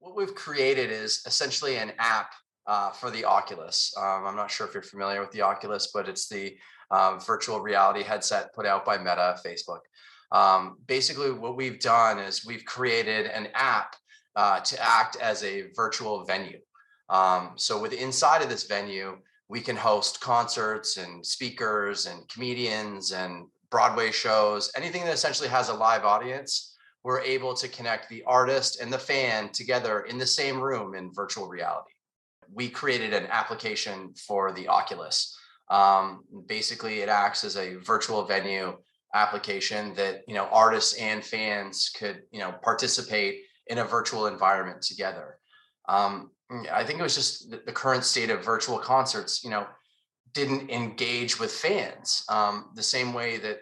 What we've created is essentially an app for the Oculus. I'm not sure if you're familiar with the Oculus, but it's the virtual reality headset put out by Meta, Facebook. Basically, what we've done is we've created an app to act as a virtual venue. So with inside of this venue, we can host concerts and speakers and comedians and Broadway shows, anything that essentially has a live audience. We're able to connect the artist and the fan together in the same room in virtual reality. We created an application for the Oculus. Basically, it acts as a virtual venue application that artists and fans could participate in a virtual environment together. I think it was just the current state of virtual concerts, didn't engage with fans the same way that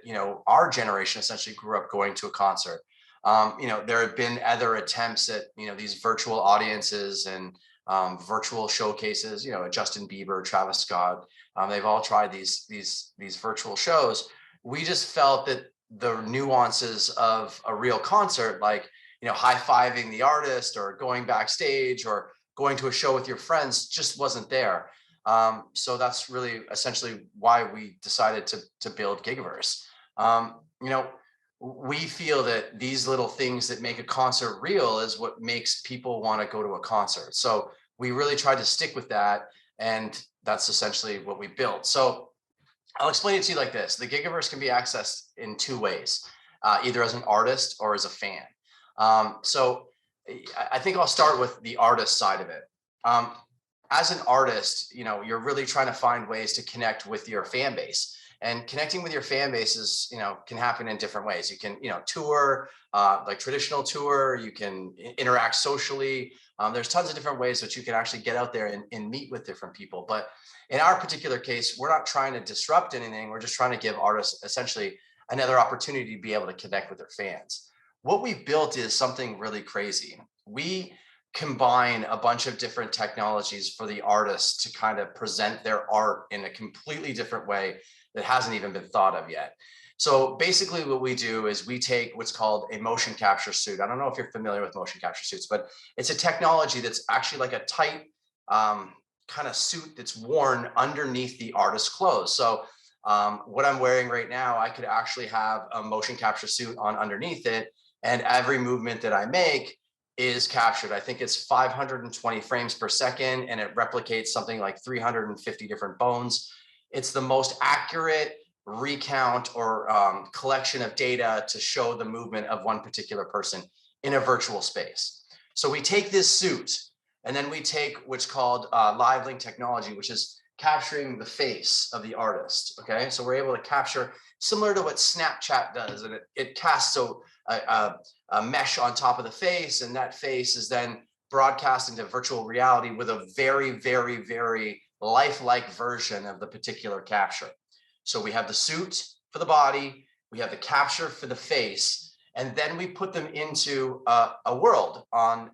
our generation essentially grew up going to a concert. There have been other attempts at these virtual audiences and virtual showcases. Justin Bieber, Travis Scott, they've all tried these virtual shows. We just felt that the nuances of a real concert, like high-fiving the artist or going backstage or going to a show with your friends, just wasn't there. So that's really essentially why we decided to build Gygaverse. We feel that these little things that make a concert real is what makes people want to go to a concert. So we really tried to stick with that, and that's essentially what we built. So I'll explain it to you like this. The Gygaverse can be accessed in two ways, either as an artist or as a fan. So I think I'll start with the artist side of it. As an artist, you're really trying to find ways to connect with your fan base. And connecting with your fan bases, can happen in different ways. You can, tour, like traditional tour. You can interact socially. There's tons of different ways that you can actually get out there and meet with different people. But in our particular case, we're not trying to disrupt anything. We're just trying to give artists essentially another opportunity to be able to connect with their fans. What we've built is something really crazy. We combine a bunch of different technologies for the artists to kind of present their art in a completely different way that hasn't even been thought of yet. So basically what we do is we take what's called a motion capture suit. I don't know if you're familiar with motion capture suits, but it's a technology that's actually like a tight kind of suit that's worn underneath the artist's clothes. So what I'm wearing right now, I could actually have a motion capture suit on underneath it, and every movement that I make is captured. I think it's 520 frames per second, and it replicates something like 350 different bones. It's the most accurate recount or collection of data to show the movement of one particular person in a virtual space. So we take this suit, and then we take what's called live link technology, which is capturing the face of the artist. Okay, so we're able to capture similar to what Snapchat does, and it casts a mesh on top of the face, and that face is then broadcast into virtual reality with a very, very, very lifelike version of the particular capture. So we have the suit for the body, we have the capture for the face, and then we put them into a world on,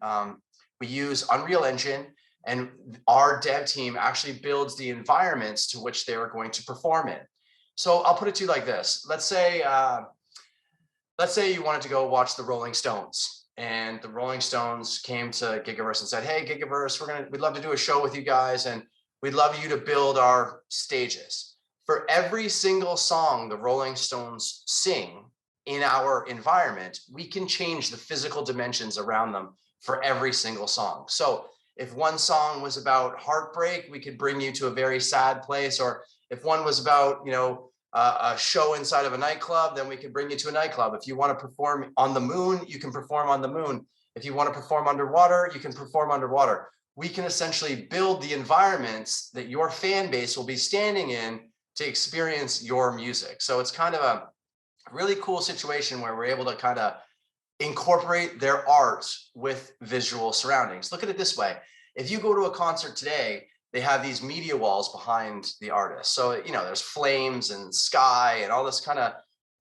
we use Unreal Engine, and our dev team actually builds the environments to which they are going to perform in. So I'll put it to you like this. Let's say you wanted to go watch the Rolling Stones, and the Rolling Stones came to Gygaverse and said, "Hey, Gygaverse, we'd love to do a show with you guys, and we'd love you to build our stages." For every single song the Rolling Stones sing in our environment, we can change the physical dimensions around them for every single song. So if one song was about heartbreak, we could bring you to a very sad place. Or if one was about, a show inside of a nightclub, then we could bring you to a nightclub. If you want to perform on the moon, you can perform on the moon. If you want to perform underwater, you can perform underwater. We can essentially build the environments that your fan base will be standing in to experience your music. So it's kind of a really cool situation where we're able to kind of incorporate their art with visual surroundings. Look at it this way. If you go to a concert today, they have these media walls behind the artist. So, there's flames and sky and all this kind of,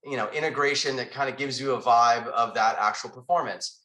integration that kind of gives you a vibe of that actual performance.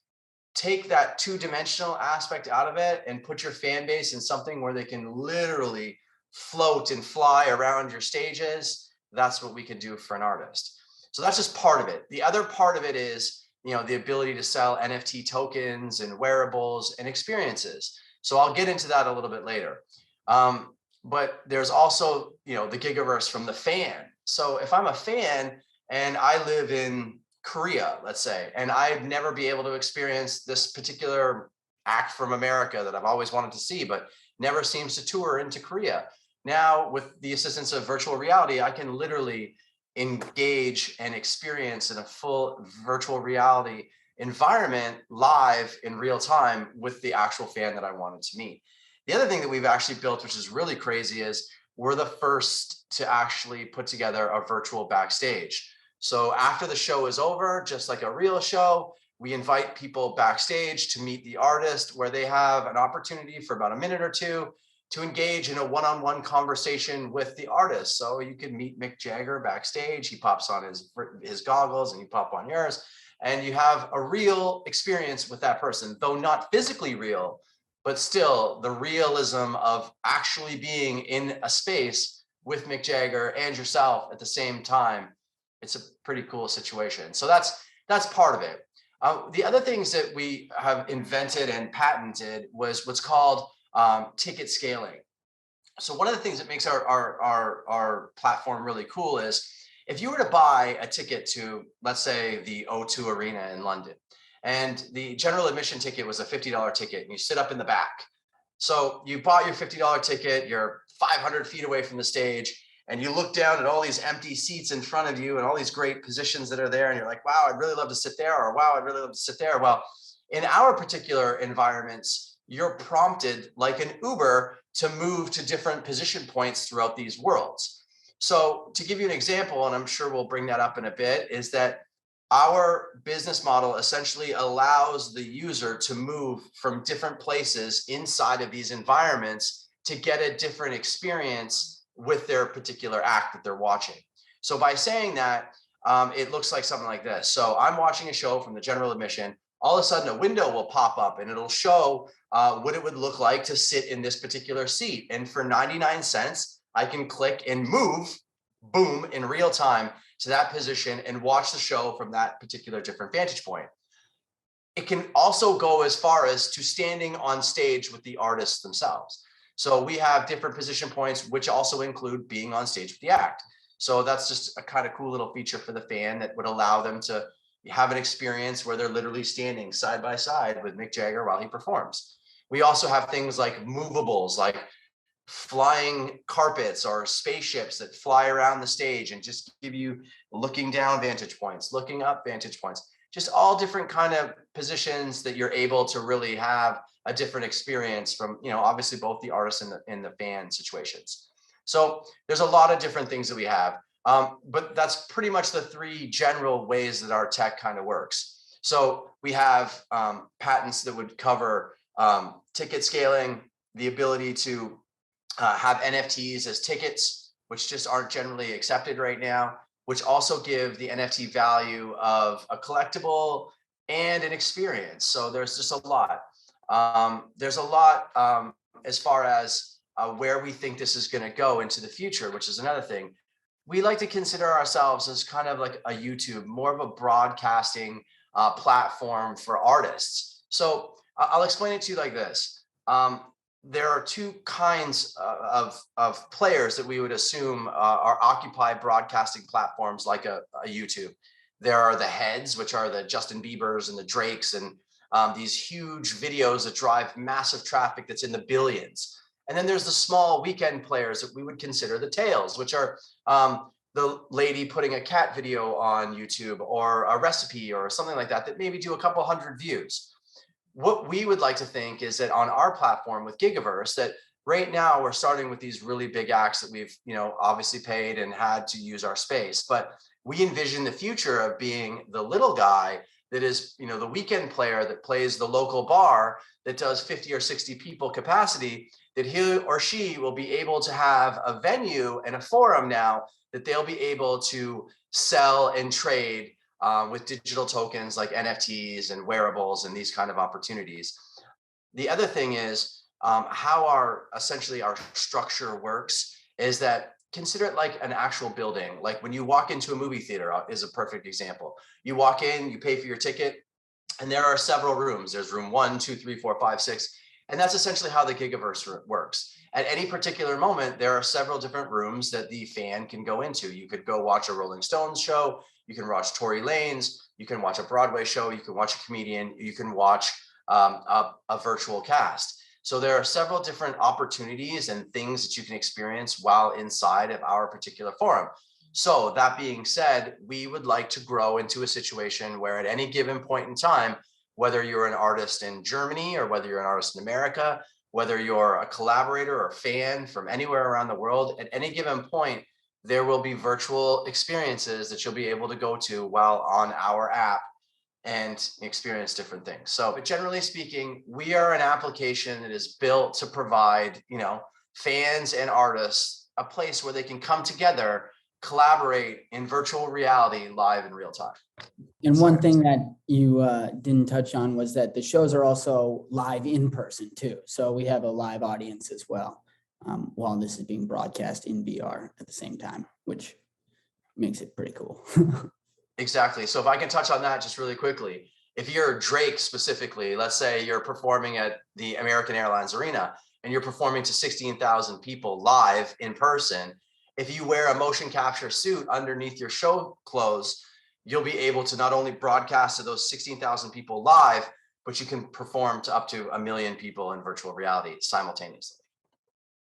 Take that two-dimensional aspect out of it and put your fan base in something where they can literally float and fly around your stages. That's what we could do for an artist. So that's just part of it. The other part of it is the ability to sell NFT tokens and wearables and experiences. So I'll get into that a little bit later. But there's also, the Gigaverse from the fan. So if I'm a fan and I live in Korea, let's say, and I'd never be able to experience this particular act from America that I've always wanted to see, but never seems to tour into Korea. Now, with the assistance of virtual reality, I can literally engage and experience in a full virtual reality environment live in real time with the actual fan that I wanted to meet. The other thing that we've actually built, which is really crazy, is we're the first to actually put together a virtual backstage. So after the show is over, just like a real show, we invite people backstage to meet the artist, where they have an opportunity for about a minute or two to engage in a one-on-one conversation with the artist. So you can meet Mick Jagger backstage. He pops on his goggles and you pop on yours, and you have a real experience with that person, though not physically real, but still the realism of actually being in a space with Mick Jagger and yourself at the same time. It's a pretty cool situation. So that's part of it. The other things that we have invented and patented was what's called ticket scaling. So one of the things that makes our platform really cool is if you were to buy a ticket to, let's say, the O2 Arena in London, and the general admission ticket was a $50 ticket, and you sit up in the back. So you bought your $50 ticket, you're 500 feet away from the stage, and you look down at all these empty seats in front of you and all these great positions that are there, and you're like, wow, I'd really love to sit there, or wow, I'd really love to sit there. Well, in our particular environments, you're prompted like an Uber to move to different position points throughout these worlds. So to give you an example, and I'm sure we'll bring that up in a bit, is that our business model essentially allows the user to move from different places inside of these environments to get a different experience with their particular act that they're watching. So by saying that, it looks like something like this. So I'm watching a show from the general admission. All of a sudden, a window will pop up and it'll show what it would look like to sit in this particular seat. And for 99 cents, I can click and move, boom, in real time to that position and watch the show from that particular different vantage point. It can also go as far as to standing on stage with the artists themselves. So we have different position points, which also include being on stage with the act. So that's just a kind of cool little feature for the fan that would allow them to have an experience where they're literally standing side by side with Mick Jagger while he performs. We also have things like movables, like flying carpets or spaceships that fly around the stage and just give you looking down vantage points, looking up vantage points, just all different kind of positions that you're able to really have a different experience from, obviously both the artist and the fan situations. So there's a lot of different things that we have, but that's pretty much the three general ways that our tech kind of works. So we have patents that would cover ticket scaling, the ability to have NFTs as tickets, which just aren't generally accepted right now, which also give the NFT value of a collectible and an experience. So there's just a lot. There's a lot as far as where we think this is going to go into the future, which is another thing. We like to consider ourselves as kind of like a YouTube, more of a broadcasting platform for artists. So I'll explain it to you like this. There are two kinds of players that we would assume are occupy broadcasting platforms like a YouTube. There are the heads, which are the Justin Biebers and the Drakes and these huge videos that drive massive traffic that's in the billions. And then there's the small weekend players that we would consider the tails, which are the lady putting a cat video on YouTube or a recipe or something like that maybe do a couple hundred views. What we would like to think is that on our platform with Gygaverse, that right now we're starting with these really big acts that we've, obviously paid and had to use our space, but we envision the future of being the little guy that is, the weekend player that plays the local bar that does 50 or 60 people capacity, that he or she will be able to have a venue and a forum now that they'll be able to sell and trade with digital tokens like NFTs and wearables and these kind of opportunities. The other thing is how essentially our structure works is that consider it like an actual building. Like when you walk into a movie theater is a perfect example. You walk in, you pay for your ticket, and there are several rooms. There's room 1, 2, 3, 4, 5, 6. And that's essentially how the Gigaverse works. At any particular moment, there are several different rooms that the fan can go into. You could go watch a Rolling Stones show. You can watch Tory Lanez. You can watch a Broadway show. You can watch a comedian. You can watch a virtual cast. So there are several different opportunities and things that you can experience while inside of our particular forum. So that being said, we would like to grow into a situation where at any given point in time, whether you're an artist in Germany or whether you're an artist in America, whether you're a collaborator or fan from anywhere around the world, at any given point, there will be virtual experiences that you'll be able to go to while on our app and experience different things. So, but generally speaking, we are an application that is built to provide, fans and artists a place where they can come together, collaborate in virtual reality, live in real time. And one thing that you didn't touch on was that the shows are also live in person too. So we have a live audience as well, while this is being broadcast in VR at the same time, which makes it pretty cool. Exactly. So if I can touch on that just really quickly, if you're Drake specifically, let's say you're performing at the American Airlines Arena and you're performing to 16,000 people live in person, if you wear a motion capture suit underneath your show clothes, you'll be able to not only broadcast to those 16,000 people live, but you can perform to up to 1 million people in virtual reality simultaneously.